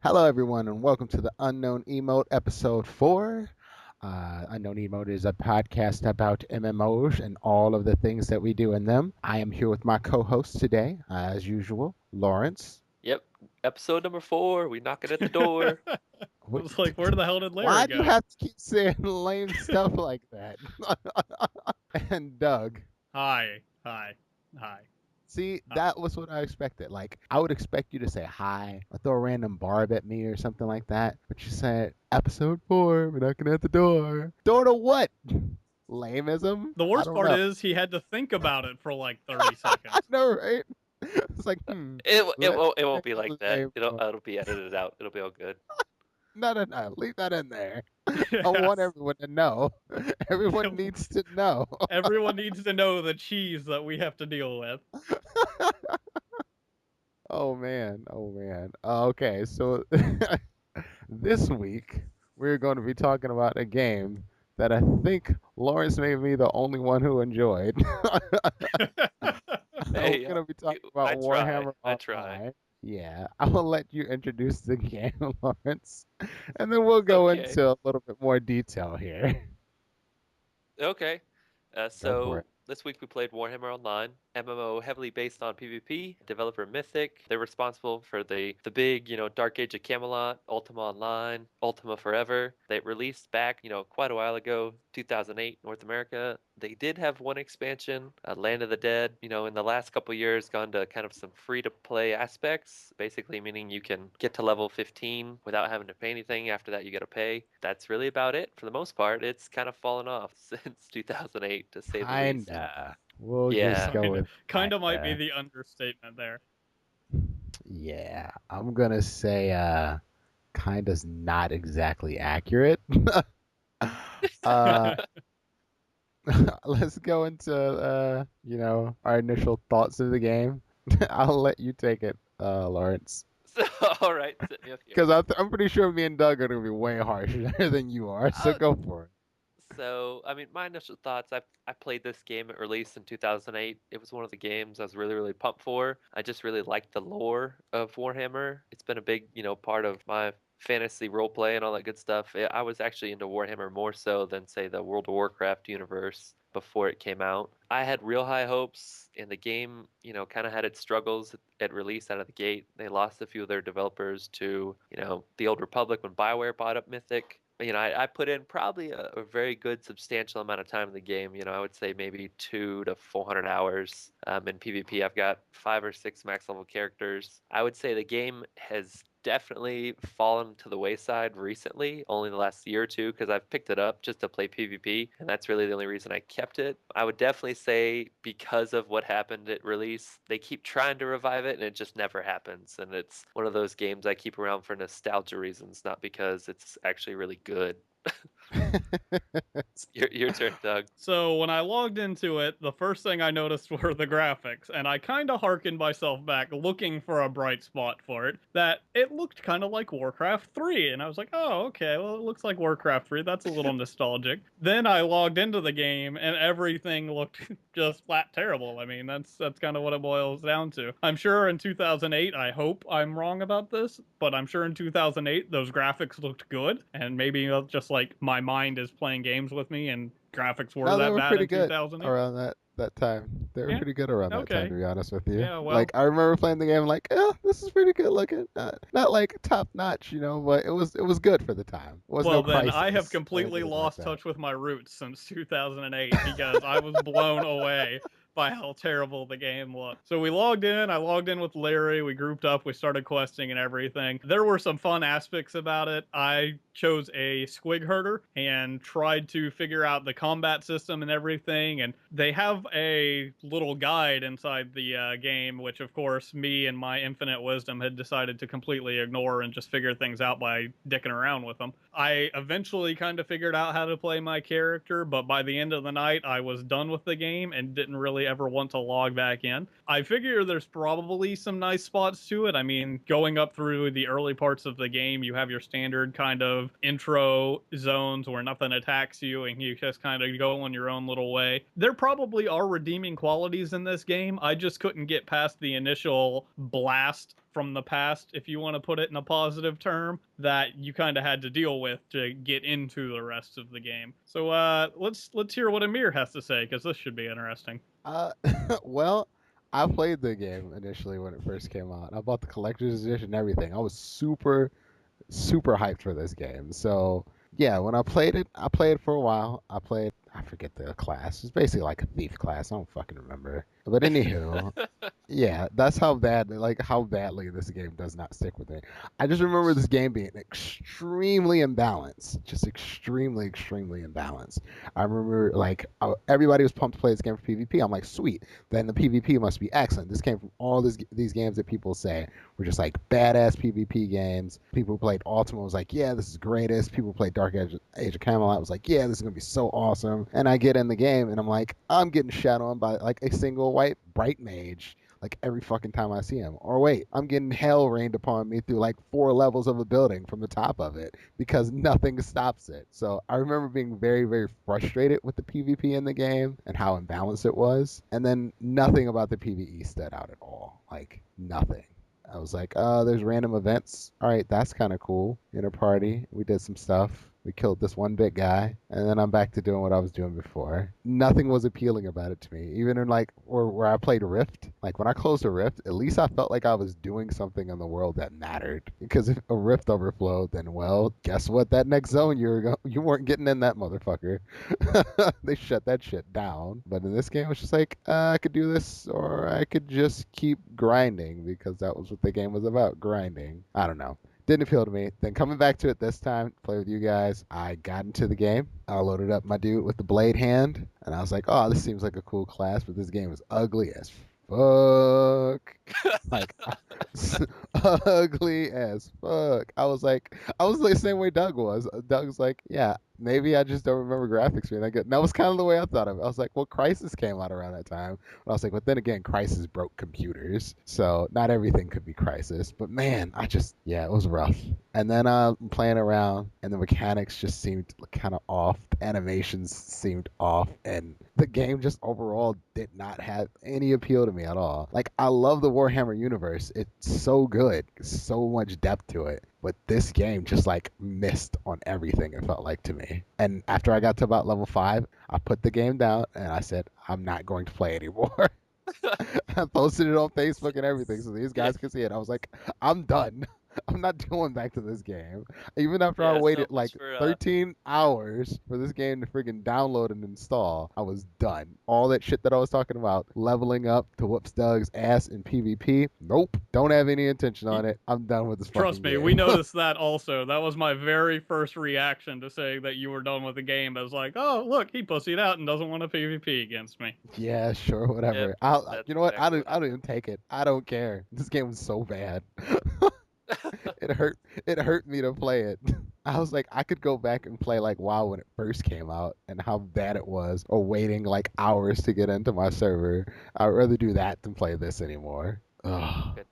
Hello, everyone, and welcome to the Unknown Emote episode 4. Unknown Emote is a podcast about MMOs and all of the things that we do in them. I am here with my co host today, as usual, Lawrence. Yep, episode number 4. We knocking at the door. I Wh- was like, where the hell did Larry Why do you go? have to keep saying lame stuff like that? And Doug. Hi, hi, hi, See, hi. that was what I expected. Like, I would expect you to say hi or throw a random barb at me or something like that. But you said, episode 4, we're knocking at the door. Door to what? Lameism? The I worst don't part know. is he had to think about it for like 30 I seconds. know, right? It's like, It it let's won't it won't think be of like the that. name. It'll be edited out. It'll be all good. No, no, no. Leave that in there. I want Yes. everyone to know. Everyone needs to know. Everyone needs to know the cheese that we have to deal with. Oh, man. Oh, man. Okay, so this week, we're going to be talking about a game that I think Lawrence made me the only one who enjoyed. We're Hey, going to be talking about I try. Warhammer I try. Online. Yeah, I will let you introduce the game, Lawrence, and then we'll go Okay. into a little bit more detail here. Okay. Go for So it. this week we played Warhammer Online, MMO heavily based on PvP. Developer Mythic. They're responsible for the big, Dark Age of Camelot, Ultima Online, Ultima Forever. They released back, quite a while ago, 2008 North America. They did have one expansion, Land of the Dead. In the last couple years, gone to kind of some free to play aspects, basically meaning you can get to level 15 without having to pay anything. After that, you got to pay. That's really about it for the most part. It's kind of fallen off since 2008, to say the least. Kinda. We'll just Yeah. go Kinda, with kinda might be kinda. the understatement there. Yeah, I'm gonna say kinda's not exactly accurate. uh let's go into our initial thoughts of the game. I'll let you take it, Lawrence, So, all right, sit me up here. because I'm pretty sure me and Doug are gonna be way harsher than you are. So Uh, go for it. I mean, my initial thoughts. I played this game at release in 2008. It was one of the games I was really really pumped for. I just really liked the lore of Warhammer. It's been a big part of my fantasy role play and all that good stuff. I was actually into Warhammer more so than say the World of Warcraft universe before it came out. I had real high hopes, and the game, kind of had its struggles at release out of the gate. They lost a few of their developers to, the Old Republic when BioWare bought up Mythic. I put in probably a very good substantial amount of time in the game. I would say maybe 2 to 400 hours. In PvP, I've got 5 or 6 max level characters. I would say the game has definitely fallen to the wayside recently, only the last year or two, because I've picked it up just to play PvP, and that's really the only reason I kept it. I would definitely say because of what happened at release, they keep trying to revive it, and it just never happens. And it's one of those games I keep around for nostalgia reasons, not because it's actually really good. Your turn, Doug. So when I logged into it, the first thing I noticed were the graphics, and I kind of harkened myself back looking for a bright spot for it, that it looked kind of like Warcraft 3, and I was like, oh, okay, well, it looks like Warcraft 3, that's a little nostalgic. Then I logged into the game, and everything looked just flat terrible. I mean, that's kind of what it boils down to. I'm sure in 2008, I hope I'm wrong about this, but I'm sure in 2008, those graphics looked good, and maybe just like my mind is playing games with me, and graphics were No, they that were bad pretty in good 2008. around that time. They were Yeah. pretty good around that time, Okay. to be honest with you. Yeah. Like Well. I remember playing the game, like, oh, this is pretty good looking. Not like top notch, but it was good for the time. It was no Well, then I have crisis or completely anything like lost that. touch with my roots since 2008 because I was blown away by how terrible the game looked. So we logged in. I logged in with Larry. We grouped up. We started questing and everything. There were some fun aspects about it. I chose a squig herder and tried to figure out the combat system and everything. And they have a little guide inside the game, which, of course, me and my infinite wisdom had decided to completely ignore and just figure things out by dicking around with them. I eventually kind of figured out how to play my character, but by the end of the night, I was done with the game and didn't really ever want to log back in. I figure there's probably some nice spots to it. I mean, going up through the early parts of the game, you have your standard kind of intro zones where nothing attacks you and you just kind of go on your own little way. There probably are redeeming qualities in this game. I just couldn't get past the initial blast from the past, if you want to put it in a positive term, that you kind of had to deal with to get into the rest of the game. So let's hear what Amir has to say, because this should be interesting. Uh, well, I played the game initially when it first came out. I bought the collector's edition and everything. I was super hyped for this game. So yeah, when I played it for a while. I forget the class. It's basically like a thief class. I don't fucking remember. But anywho, yeah, that's how badly this game does not stick with me. I just remember this game being extremely imbalanced, just extremely imbalanced. I remember everybody was pumped to play this game for PvP. I'm like, sweet, then the PvP must be excellent. This came from all these games that people say were just like badass PvP games. People who played Ultima was like, yeah, this is greatest. People who played Age of Camelot was like, yeah, this is gonna be so awesome. And I get in the game and I'm like, I'm getting shot on by like a single white bright mage like every fucking time I see him. Or wait, I'm getting hell rained upon me through like 4 levels of a building from the top of it because nothing stops it. So I remember being very frustrated with the PvP in the game and how imbalanced it was. And then nothing about the PvE stood out at all. Like nothing. I was like, there's random events. All right, that's kind of cool. In a party, we did some stuff. We killed this one big guy, and then I'm back to doing what I was doing before. Nothing was appealing about it to me. Even in where I played Rift, like when I closed a Rift, at least I felt like I was doing something in the world that mattered. Because if a Rift overflowed, then well, guess what? That next zone you weren't getting in that motherfucker. They shut that shit down. But in this game, it's just like I could do this, or I could just keep grinding because that was what the game was about, grinding. I don't know. Didn't appeal to me. Then coming back to it this time, play with you guys, I got into the game. I loaded up my dude with the blade hand, and I was like, oh, this seems like a cool class, but this game is ugly as fuck. Like, ugly as fuck. I was the same way Doug was. Doug was like, yeah, maybe I just don't remember graphics being that good. And that was kind of the way I thought of it. I was like, well, Crysis came out around that time. But I was like, but then again, Crysis broke computers. So not everything could be Crysis. But man, it was rough. And then I'm playing around, and the mechanics just seemed kind of off. The animations seemed off. And the game just overall did not have any appeal to me at all. Like, I love the Warhammer universe. It's so good. So much depth to it. But this game just like missed on everything, it felt like to me. And after I got to about level 5, I put the game down and I said, I'm not going to play anymore. I posted it on Facebook and everything so these guys could see it. I was like, I'm done. I'm not going back to this game. Even after I waited so like for, 13 hours for this game to friggin' download and install, I was done. All that shit that I was talking about, leveling up to whoops Doug's ass in PvP, nope. Don't have any intention on it. I'm done with this fucking Trust me, game. we noticed that also. That was my very first reaction to saying that you were done with the game. I was like, oh, look, he pussied out and doesn't want to PvP against me. Yeah, sure, whatever. That's You know what? exactly what I don't even take it. I don't care. This game was so bad. It hurt me to play it. I was like, I could go back and play like WoW when it first came out and how bad it was, or waiting like hours to get into my server. I'd rather do that than play this anymore. Ugh. Goodness.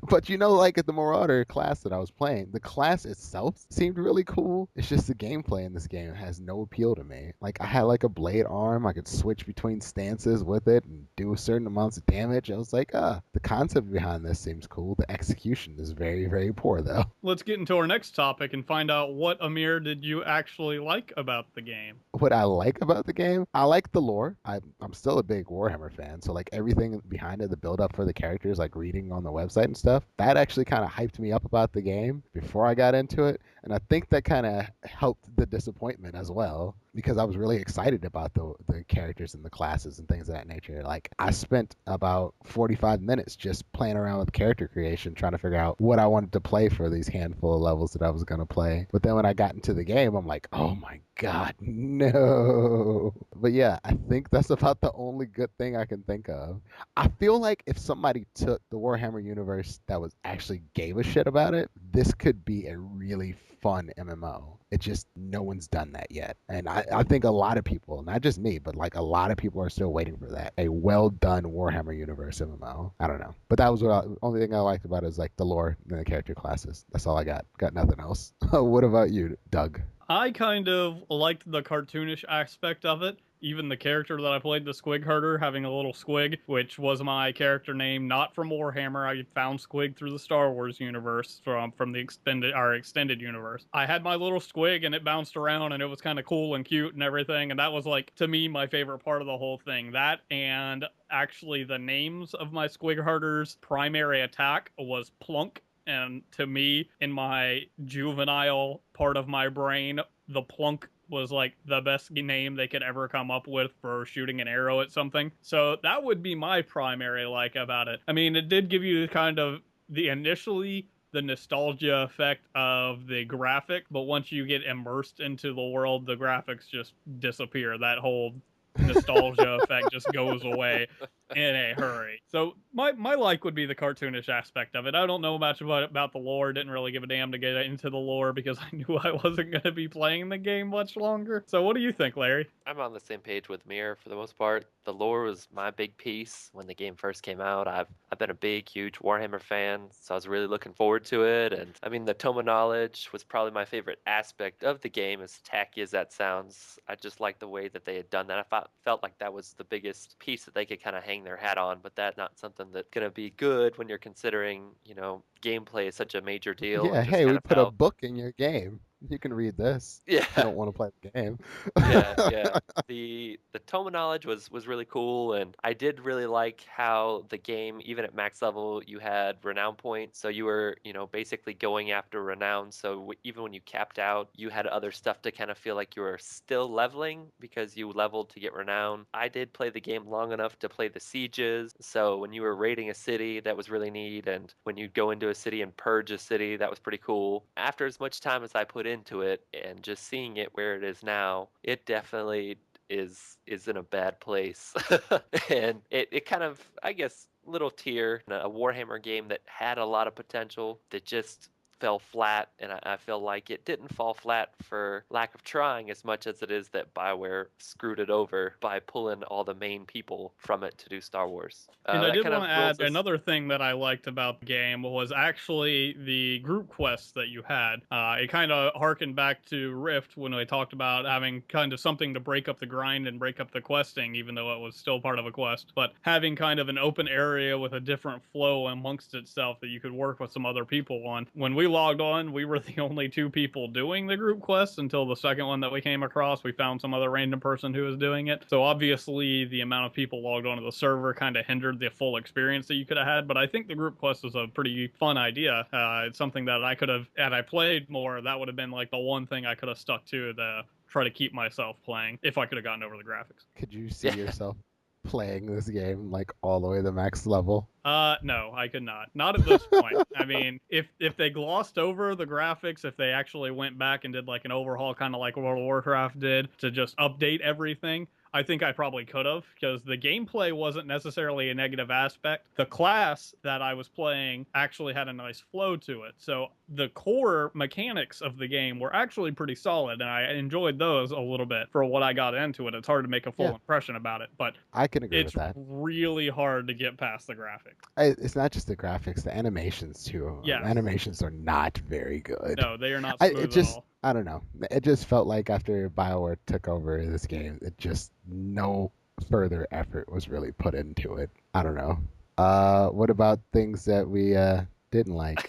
But like at the Marauder class that I was playing, the class itself seemed really cool. It's just the gameplay in this game has no appeal to me. Like I had like a blade arm, I could switch between stances with it and do certain amounts of damage. I was like, the concept behind this seems cool. The execution is very poor though. Let's get into our next topic and find out what, Amir, did you actually like about the game? What I like about the game, I like the lore. I'm still a big Warhammer fan, so like everything behind it, the build up for the characters, like reading on the website and stuff, that actually kind of hyped me up about the game before I got into it. And I think that kind of helped the disappointment as well, because I was really excited about the characters and the classes and things of that nature. Like I spent about 45 minutes just playing around with character creation, trying to figure out what I wanted to play for these handful of levels that I was going to play. But then when I got into the game, I'm like, oh my God, no. But yeah, I think that's about the only good thing I can think of. I feel like if somebody took the Warhammer universe that was actually gave a shit about it, this could be a really fun MMO. It just, no one's done that yet. And I think a lot of people, not just me, but like a lot of people are still waiting for that. A well done Warhammer universe MMO. I don't know, but that was only thing I liked about it is like the lore and the character classes. That's all I got. Got nothing else. What about you, Doug? I kind of liked the cartoonish aspect of it. Even the character that I played, the Squig Herder, having a little squig, which was my character name, not from Warhammer. I found Squig through the Star Wars universe from the extended universe. I had my little squig and it bounced around and it was kind of cool and cute and everything. And that was like, to me, my favorite part of the whole thing. That and actually the names of my Squig Herder's primary attack was Plunk. And to me, in my juvenile part of my brain, the Plunk was like the best name they could ever come up with for shooting an arrow at something. So that would be my primary like about it. I mean, it did give you kind of the nostalgia effect of the graphic, but once you get immersed into the world, the graphics just disappear. That whole nostalgia effect just goes away in a hurry. So my like would be the cartoonish aspect of it. I don't know much about the lore. Didn't really give a damn to get into the lore because I knew I wasn't going to be playing the game much longer. So what do you think, Larry? I'm on the same page with Mir for the most part. The lore was my big piece when the game first came out. I've been a big, huge Warhammer fan, so I was really looking forward to it. And I mean, the Tome of Knowledge was probably my favorite aspect of the game, as tacky as that sounds. I just liked the way that they had done that. Felt like that was the biggest piece that they could kind of hang their hat on, but that's not something that's gonna be good when you're considering, gameplay is such a major deal. It Yeah, just hey, kind we of put a felt, book in your game. You can read this yeah. if you don't want to play the game. Yeah. The Tome of Knowledge was really cool, and I did really like how the game, even at max level, you had renown points, so you were, basically going after renown. So even when you capped out, you had other stuff to kind of feel like you were still leveling because you leveled to get renown. I did play the game long enough to play the sieges, so when you were raiding a city, that was really neat, and when you'd go into a city and purge a city, that was pretty cool. After as much time as I put into it and just seeing it where it is now, it definitely is in a bad place. And it kind of, I guess, little tier in a Warhammer game that had a lot of potential that just fell flat, and I feel like it didn't fall flat for lack of trying as much as it is that BioWare screwed it over by pulling all the main people from it to do Star Wars. And I That did kind want of to rolls add us. another thing that I liked about the game was actually the group quests that you had. It kind of harkened back to Rift when I talked about having kind of something to break up the grind and break up the questing, even though it was still part of a quest. But having kind of an open area with a different flow amongst itself that you could work with some other people on. When we logged on, we were the only two people doing the group quests until the second one that we came across. We found some other random person who was doing it. So obviously, the amount of people logged onto the server kind of hindered the full experience that you could have had. But I think the group quest is a pretty fun idea. It's something that I could have, had I played more, that would have been like the one thing I could have stuck to try to keep myself playing if I could have gotten over the graphics. Could you see Yeah. yourself playing this game like all the way to the max level? No, I could not. Not at this point. I mean, if they glossed over the graphics, if they actually went back and did like an overhaul, kind of like World of Warcraft did, to just update everything, I think I probably could have, because the gameplay wasn't necessarily a negative aspect. The class that I was playing actually had a nice flow to it. So the core mechanics of the game were actually pretty solid, and I enjoyed those a little bit for what I got into it. It's hard to make a full Yeah, impression about it, but I can agree with it's that. really hard to get past the graphics. It's not just the graphics, the animations too. Yes. Animations are not very good. No, they are not It smooth at just, all. I don't know. It just felt like after BioWare took over this game, it just no further effort was really put into it. I don't know. What about things that we didn't like?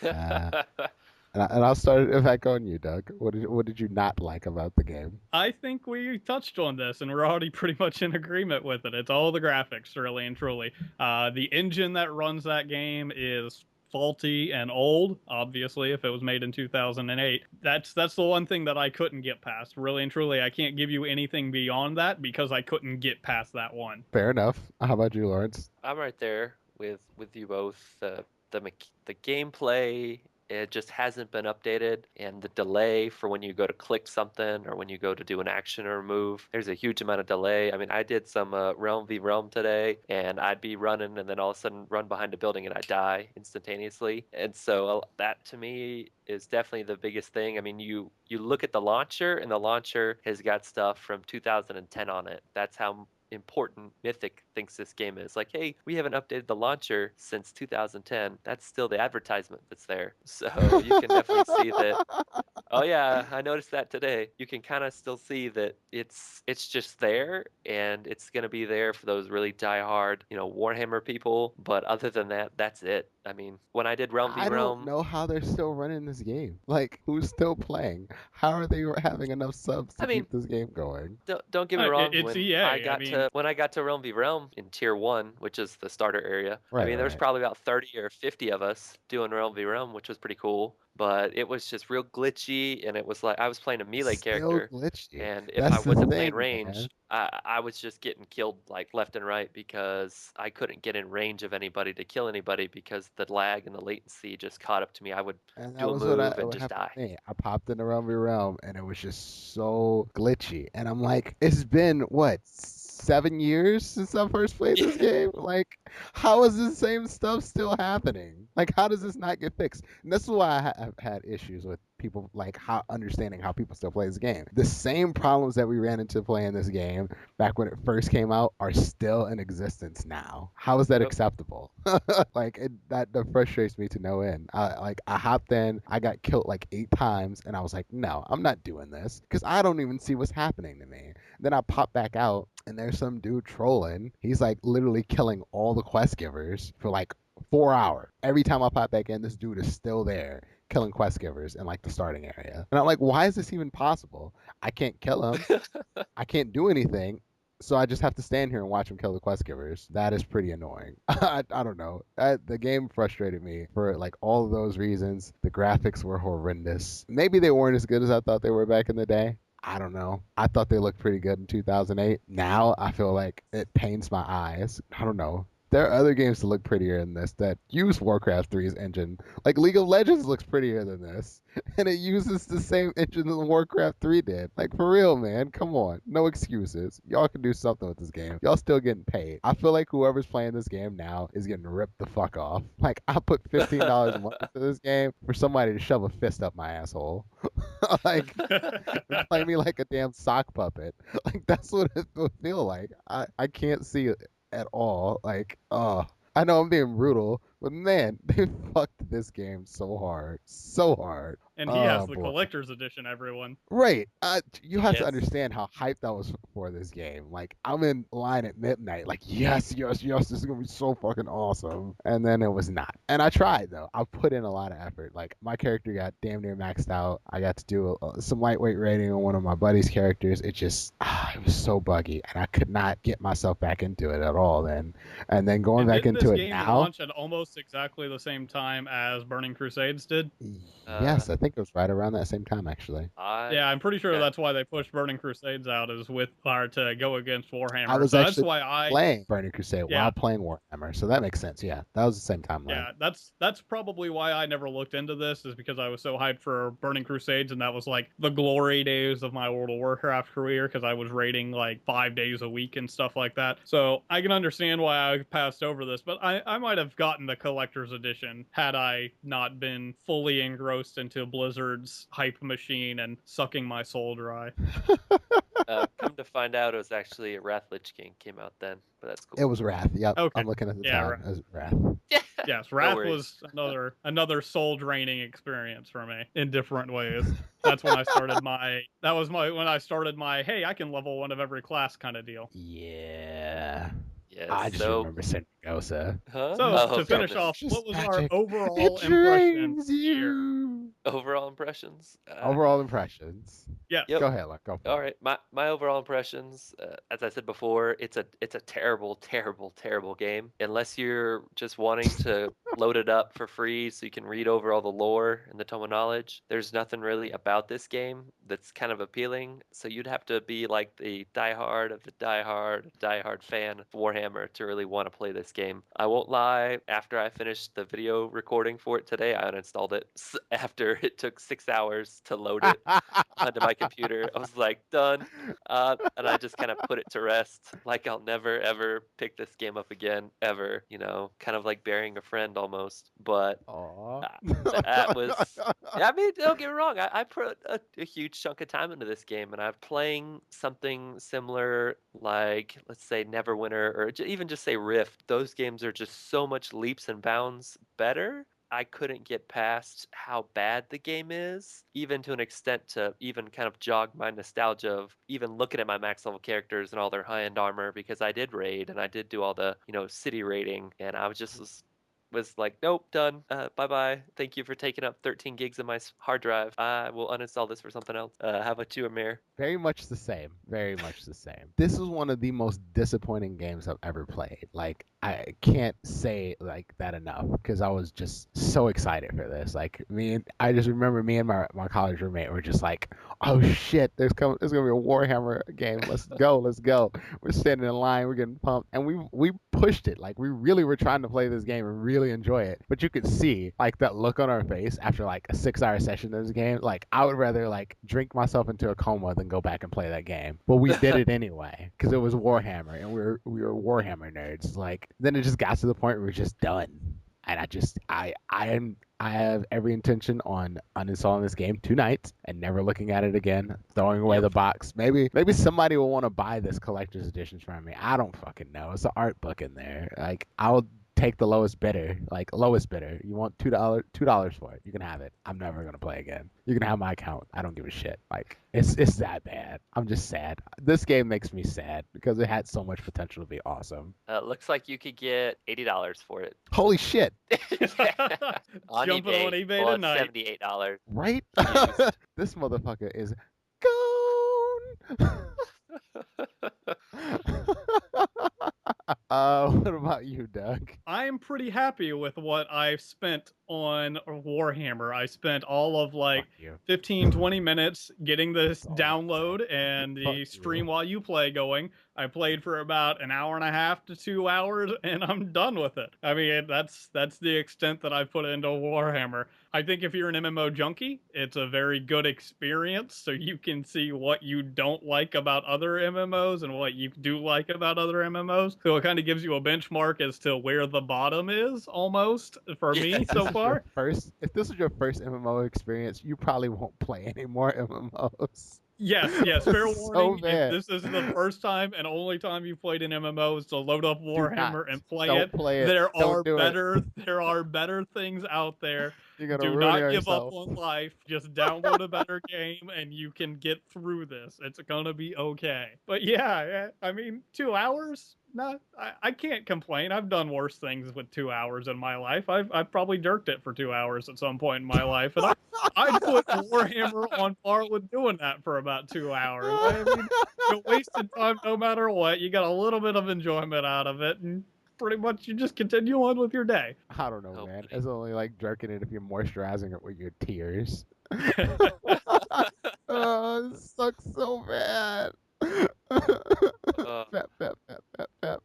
And I'll start if I go on you, Doug. What did you not like about the game? I think we touched on this, and we're already pretty much in agreement with it. It's all the graphics, really and truly. The engine that runs that game is faulty and old. Obviously, if it was made in 2008, that's the one thing that I couldn't get past. Really and truly, I can't give you anything beyond that because I couldn't get past that one. Fair enough. How about you, Lawrence? I'm right there with you both. The gameplay it just hasn't been updated, and the delay for when you go to click something or when you go to do an action or a move, there's a huge amount of delay. I mean, I did some Realm v Realm today, and I'd be running and then all of a sudden run behind a building and I die instantaneously. And so that to me is definitely the biggest thing. I mean, you look at the launcher, and the launcher has got stuff from 2010 on it. That's how important Mythic thinks this game is. Like, hey, we haven't updated the launcher since 2010. That's still the advertisement that's there. So you can definitely see that. Oh yeah, I noticed that today. You can kind of still see that it's just there, and it's gonna be there for those really diehard, Warhammer people. But other than that, that's it. I mean, when I did Realm v I don't Realm, know how they're still running this game. Like, who's still playing? How are they having enough subs I to mean, keep this game going? don't get me wrong. It's EA. I mean, When I got to Realm v Realm in Tier 1, which is the starter area, I Right, mean, there was right. probably about 30 or 50 of us doing Realm v Realm, which was pretty cool. But it was just real glitchy, and it was like I was playing a melee Still character, glitchy. and if I That's the wasn't playing thing, man. range, I was just getting killed like left and right because I couldn't get in range of anybody to kill anybody because the lag and the latency just caught up to me. I would And that do a was move and what just happened die. to me. I popped in the Realm v Realm and it was just so glitchy. And I'm like, it's been what, 7 years since I first played this Yeah. game? Like, how is the same stuff still happening? Like, how does this not get fixed? And this is why I've had issues with people like how understanding how people still play this game. The same problems that we ran into playing this game back when it first came out are still in existence now. How is that Yep. acceptable? Like that frustrates me to no end. I hopped in, I got killed like 8 times, and I was like, no, I'm not doing this because I don't even see what's happening to me. Then I pop back out, and there's some dude trolling. He's like literally killing all the quest givers for like 4 hours. Every time I pop back in, this dude is still there killing quest givers in like the starting area. And I'm like, why is this even possible? I can't kill him. I can't do anything. So I just have to stand here and watch him kill the quest givers. That is pretty annoying. I don't know. The game frustrated me for like all of those reasons. The graphics were horrendous. Maybe they weren't as good as I thought they were back in the day. I don't know. I thought they looked pretty good in 2008. Now I feel like it pains my eyes. I don't know. There are other games that look prettier than this that use Warcraft 3's engine. Like League of Legends looks prettier than this. And it uses the same engine that Warcraft 3 did. Like for real, man. Come on. No excuses. Y'all can do something with this game. Y'all still getting paid. I feel like whoever's playing this game now is getting ripped the fuck off. Like I put $15 a month into this game for somebody to shove a fist up my asshole. Like and play me like a damn sock puppet. Like that's what it would feel like. I can't see it at all. Like, I know I'm being brutal, but man, they fucked this game so hard. So hard. and he has Oh the boy. collector's edition, everyone. Right. You have to Yes. understand how hyped I was for this game. Like, I'm in line at midnight. Like, yes, yes, yes, this is gonna be so fucking awesome. And then it was not. And I tried though. I put in a lot of effort. Like, my character got damn near maxed out. I got to do some lightweight rating on one of my buddy's characters. It just, it was so buggy, and I could not get myself back into it at all. Then, and then going And back didn't this into it game now. launch at almost exactly the same time as Burning Crusades did? Yes, I think it was right around that same time actually. Yeah, I'm pretty sure Yeah. that's why they pushed Burning Crusades out, is with to go against I Warhammer. was So that's actually why playing Burning Crusade Yeah. while playing Warhammer, so that makes sense. Yeah, that was the same timeline. Yeah, that's probably why I never looked into this, is because I was so hyped for Burning Crusades, and that was like the glory days of my World of Warcraft career, because I was raiding like 5 days a week and stuff like that. So I can understand why I passed over this, but I might have gotten the collector's edition had I not been fully engrossed into Blizzard's hype machine and sucking my soul dry. Come to find out, it was actually Wrath Lich King came out then, but that's cool. It was Wrath. Yep. Okay. I'm looking at the Yeah, time. Wrath. It was Wrath. Yes, No Wrath worries. was another soul draining experience for me in different ways. That's when I started when I started my hey, I can level one of every class kind of deal. Yeah. Yes. I just remember Sengosa. Huh? So Oh, to finish goodness. off, Just what was our magic. overall It impression drains here? you. Overall impressions. Overall impressions. Yes. Yep. Go ahead, Luck. Go for All it. right, my overall impressions, as I said before, it's a terrible, terrible, terrible game. Unless you're just wanting to load it up for free so you can read over all the lore and the Tome of Knowledge, there's nothing really about this game that's kind of appealing. So you'd have to be like the diehard of the diehard fan of Warhammer to really want to play this game. I won't lie, after I finished the video recording for it today, I uninstalled it after it took 6 hours to load it onto my computer. I was like, done. And I just kind of put it to rest. Like, I'll never, ever pick this game up again, ever, kind of like burying a friend almost. But Aw. that was, I mean, don't get me wrong. I put a huge chunk of time into this game, and I'm playing something similar like, let's say, Neverwinter, or even just say Rift. Those games are just so much leaps and bounds better. I couldn't get past how bad the game is, even to an extent to even kind of jog my nostalgia of even looking at my max level characters and all their high end armor, because I did raid and I did do all the, city raiding, and I was like, nope, done. Bye bye. Thank you for taking up 13 gigs of my hard drive. I will uninstall this for something else. How about you, Amir? Very much the same. Very much the same. This is one of the most disappointing games I've ever played. Like, I can't say like that enough because I was just so excited for this. Like, I just remember me and my college roommate were just like, oh shit, there's gonna be a Warhammer game. Let's go, let's go. We're standing in line, we're getting pumped, and we pushed it. Like, we really were trying to play this game and really enjoy it. But you could see like that look on our face after like a 6 hour session of this game. Like, I would rather like drink myself into a coma than go back and play that game. But we did it anyway because it was Warhammer, and we were Warhammer nerds. Like, then it just got to the point where we're just done. And I have every intention on uninstalling this game tonight and never looking at it again, throwing away Yep. the box. Maybe somebody will want to buy this collector's edition from me. I don't fucking know. It's an art book in there. Like, I'll take the lowest bidder. Like, lowest bidder. You want $2 for it. You can have it. I'm never gonna play again. You can have my account. I don't give a shit. Like, it's that bad. I'm just sad. This game makes me sad because it had so much potential to be awesome. Looks like you could get $80 for it. Holy shit. On Jumping eBay. on eBay Well, tonight. it's $78. Right? Used. This motherfucker is gone. What about you, Doug? I'm pretty happy with what I've spent on Warhammer. I spent all of like Fuck you. 15, 20 minutes getting this That's all. download and Fuck the you. stream while you play going. I played for about an hour and a half to 2 hours, and I'm done with it. I mean, that's the extent that I put into Warhammer. I think if you're an MMO junkie, it's a very good experience, so you can see what you don't like about other MMOs and what you do like about other MMOs. So it kind of gives you a benchmark as to where the bottom is, almost, for me so far. If this is your first MMO experience, you probably won't play any more MMOs. Yes, fair So warning. bad. If this is the first time and only time you've played an MMO is to load up Warhammer and play Don't it, play it. there Don't are do it. there are better things out there. You're gonna Do ruin not yourself. give up on life. Just download a better game and you can get through this. It's gonna be okay. But yeah, I mean, 2 hours? No, I can't complain. I've done worse things with 2 hours in my life. I've probably jerked it for 2 hours at some point in my life, and I'd put Warhammer on par with doing that for about 2 hours. I mean, you're wasting time no matter what. You got a little bit of enjoyment out of it, and pretty much you just continue on with your day. I don't know, Oh, man. buddy. It's only like jerking it if you're moisturizing it with your tears. Oh, it sucks so bad. Pep, pep, pep, pep, pep.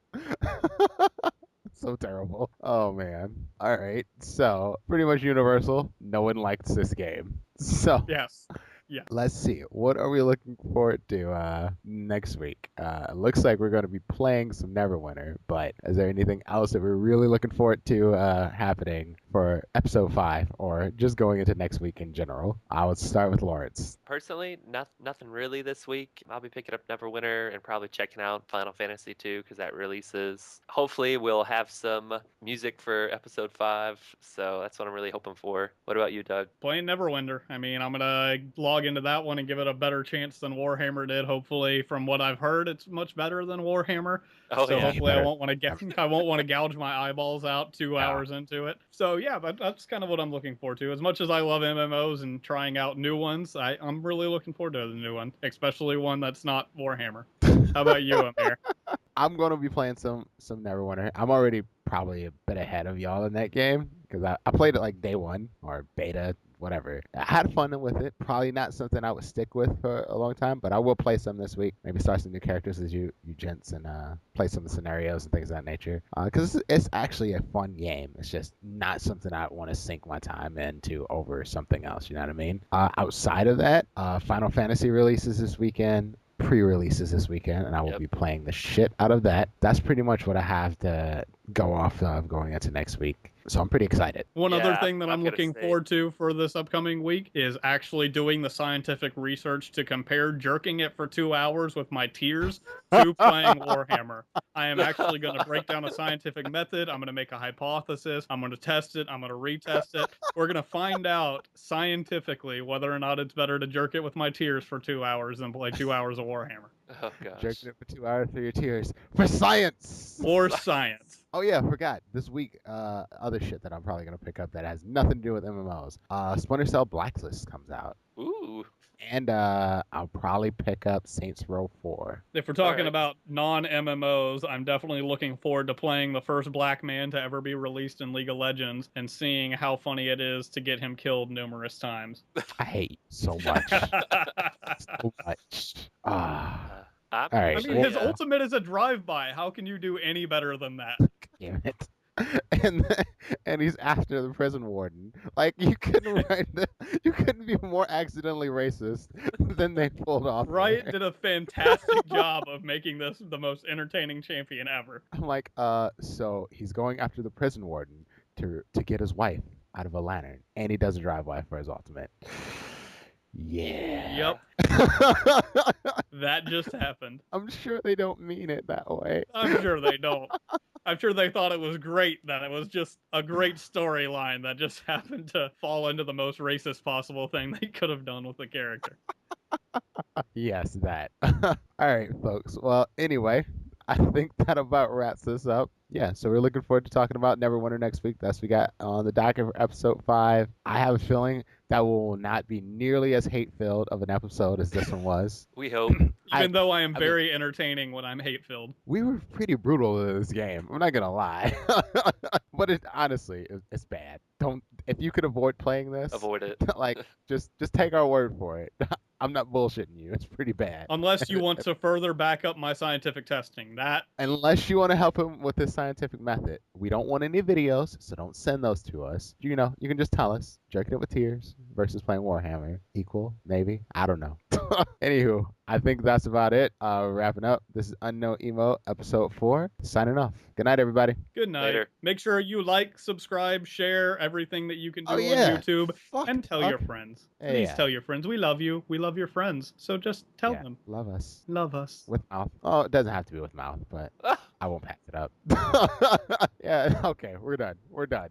So terrible. Oh man. All right. So pretty much universal. No one likes this game. So Yes. let's see. What are we looking forward to next week? Looks like we're going to be playing some Neverwinter, but is there anything else that we're really looking forward to happening for episode 5 or just going into next week in general? I would start with Lawrence. Personally, nothing really this week. I'll be picking up Neverwinter and probably checking out Final Fantasy 2 because that releases. Hopefully, we'll have some music for episode 5, so that's what I'm really hoping for. What about you, Doug? Playing Neverwinter. I mean, I'm gonna log log into that one and give it a better chance than Warhammer did. Hopefully, from what I've heard, it's much better than Warhammer. Oh So yeah. hopefully I better. won't want to gouge my eyeballs out 2 hours Yeah. into it. So yeah, that's kind of what I'm looking forward to. As much as I love MMOs and trying out new ones, I'm really looking forward to the new one, especially one that's not Warhammer. How about you, Amir? I'm gonna be playing some Neverwinter. I'm already probably a bit ahead of y'all in that game because I played it like day one or beta, whatever. I had fun with it. Probably not something I would stick with for a long time, but I will play some this week. Maybe start some new characters as you gents and play some scenarios and things of that nature. Because it's actually a fun game. It's just not something I want to sink my time into over something else. You know what I mean? Outside of that, Final Fantasy releases this weekend. Pre-releases this weekend, and I will Yep. be playing the shit out of that. That's pretty much what I have to go off of going into next week. So I'm pretty excited. One other Yeah, thing that I'm I'm gonna looking say- forward to for this upcoming week is actually doing the scientific research to compare jerking it for 2 hours with my tears to playing Warhammer. I am actually going to break down a scientific method. I'm going to make a hypothesis. I'm going to test it. I'm going to retest it. We're going to find out scientifically whether or not it's better to jerk it with my tears for 2 hours than play 2 hours of Warhammer. Oh gosh. Jerking it for 2 hours through your tears for science. Or science. Oh yeah, I forgot. This week, other shit that I'm probably gonna pick up that has nothing to do with MMOs. Splinter Cell Blacklist comes out, Ooh. and I'll probably pick up Saints Row 4. If we're talking Alright. about non-MMOs, I'm definitely looking forward to playing the first black man to ever be released in League of Legends and seeing how funny it is to get him killed numerous times. I hate you so much, so much. I'm All right, I mean, well- his ultimate is a drive-by. How can you do any better than that? damn it. And he's after the prison warden. Like you couldn't you couldn't be more accidentally racist than they pulled off. Riot there. did a fantastic job of making this the most entertaining champion ever. I'm like, so he's going after the prison warden to get his wife out of a lantern, and he does a drive-by for his ultimate. Yeah. Yep, that just happened. I'm sure they don't mean it that way. I'm sure they don't. I'm sure they thought it was great, that it was just a great storyline that just happened to fall into the most racist possible thing they could have done with the character. Yes, that. All right, folks. Well, anyway, I think that about wraps this up. Yeah, so we're looking forward to talking about Neverwinter next week. That's what we got on the docket for episode 5. I have a feeling that will not be nearly as hate-filled of an episode as this one was. We hope. Even though I am I very entertaining when I'm hate-filled. We were pretty brutal in this game. I'm not gonna lie, but honestly, it's bad. If you could avoid playing this, Avoid it. like just take our word for it. I'm not bullshitting you. It's pretty bad. Unless you want to further back up my scientific testing. That Unless you want to help him with this scientific method. We don't want any videos, so don't send those to us. You know, you can just tell us. Jerking it with tears versus playing Warhammer. Equal, maybe. I don't know. Anywho, I think that's about it. Wrapping up. This is UnknownEmote, episode 4. Signing off. Good night, everybody. good night. Later. Make sure you like, subscribe, share everything that you can do Oh, on yeah. YouTube. Fuck. And tell your friends. Yeah, Please yeah. tell your friends. We love you. We love your friends. So just tell Yeah, them. love us. Love us. With mouth. Oh, it doesn't have to be with mouth, but I won't pass it up. Yeah, okay, we're done. We're done.